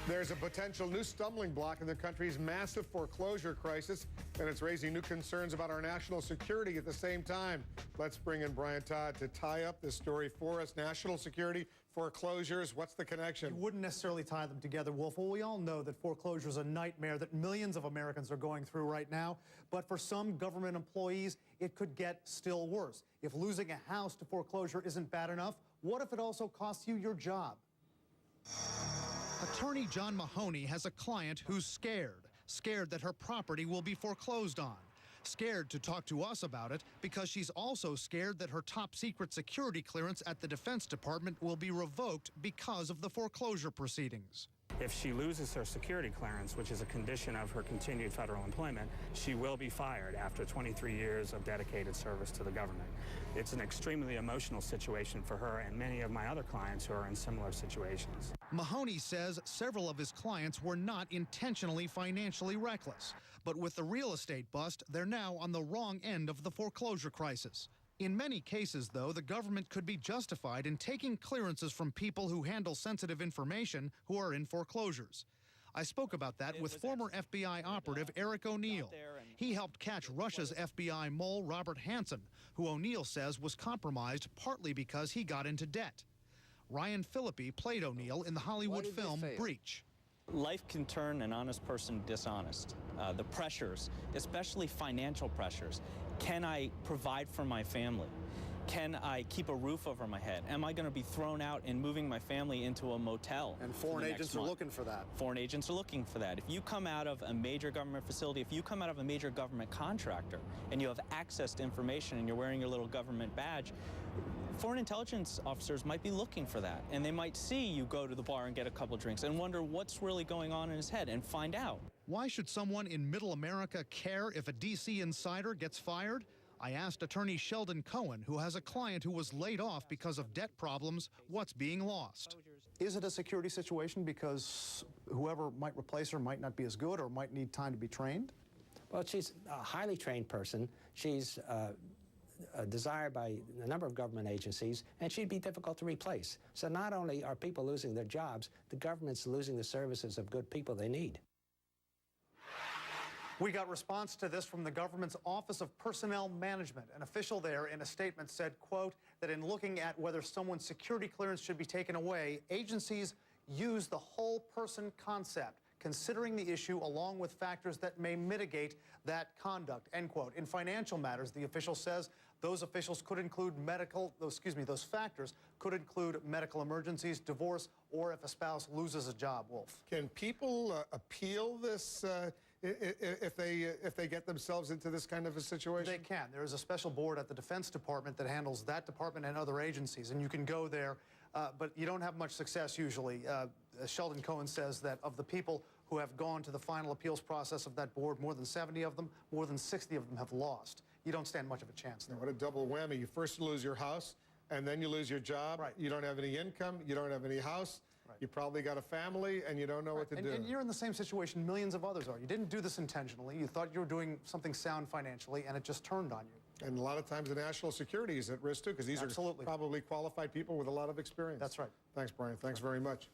There's a potential new stumbling block in the country's massive foreclosure crisis, and it's raising new concerns about our national security at the same time. Let's bring in Brian Todd to tie up this story for us. National security, foreclosures, what's the connection? You wouldn't necessarily tie them together, Wolf. Well, we all know that foreclosure is a nightmare that millions of Americans are going through right now. But for some government employees, it could get still worse. If losing a house to foreclosure isn't bad enough, what if it also costs you your job? Attorney John Mahoney has a client who's scared that her property will be foreclosed on. Scared to talk to us about it because she's also scared that her top secret security clearance at the Defense Department will be revoked because of the foreclosure proceedings. If she loses her security clearance, which is a condition of her continued federal employment, she will be fired after 23 years of dedicated service to the government. It's an extremely emotional situation for her and many of my other clients who are in similar situations. Mahoney says several of his clients were not intentionally financially reckless, but with the real estate bust, they're now on the wrong end of the foreclosure crisis. In many cases, though, the government could be justified in taking clearances from people who handle sensitive information who are in foreclosures. I spoke about that with former FBI operative Eric O'Neill. He helped catch Russia's FBI mole Robert Hansen, who O'Neill says was compromised partly because he got into debt. Ryan Phillippe played O'Neill in the Hollywood film Breach. Life can turn an honest person dishonest. The pressures, especially financial pressures. Can I provide for my family? Can I keep a roof over my head? Am I going to be thrown out and moving my family into a motel? And foreign agents are looking for that. Foreign agents are looking for that. If you come out of a major government facility, if you come out of a major government contractor and you have access to information and you're wearing your little government badge, foreign intelligence officers might be looking for that. And they might see you go to the bar and get a couple drinks and wonder what's really going on in his head and find out. Why should someone in middle America care if a D.C. insider gets fired? I asked attorney Sheldon Cohen, who has a client who was laid off because of debt problems, what's being lost. Is it a security situation because whoever might replace her might not be as good or might need time to be trained? Well, she's a highly trained person. She's desired by a number of government agencies, and she'd be difficult to replace. So not only are people losing their jobs, the government's losing the services of good people they need. We got response to this from the government's Office of Personnel Management. An official there in a statement said, quote, that in looking at whether someone's security clearance should be taken away, agencies use the whole person concept, considering the issue along with factors that may mitigate that conduct, end quote. In financial matters, the official says those officials could include those factors could include medical emergencies, divorce, or if a spouse loses a job, Wolf. Can people appeal this if they get themselves into this kind of a situation? They can. There is a special board at the Defense Department that handles that department and other agencies, and you can go there, but you don't have much success usually. Sheldon Cohen says that of the people who have gone to the final appeals process of that board, more than 70 of them, more than 60 of them have lost. You don't stand much of a chance there. What a double whammy. You first lose your house, and then you lose your job. Right. You don't have any income. You don't have any house. Right. You probably got a family, and you don't know what to do. And you're in the same situation millions of others are. You didn't do this intentionally. You thought you were doing something sound financially, and it just turned on you. And a lot of times the national security is at risk, too, because these are probably qualified people with a lot of experience. That's right. Thanks, Brian. Thanks very much.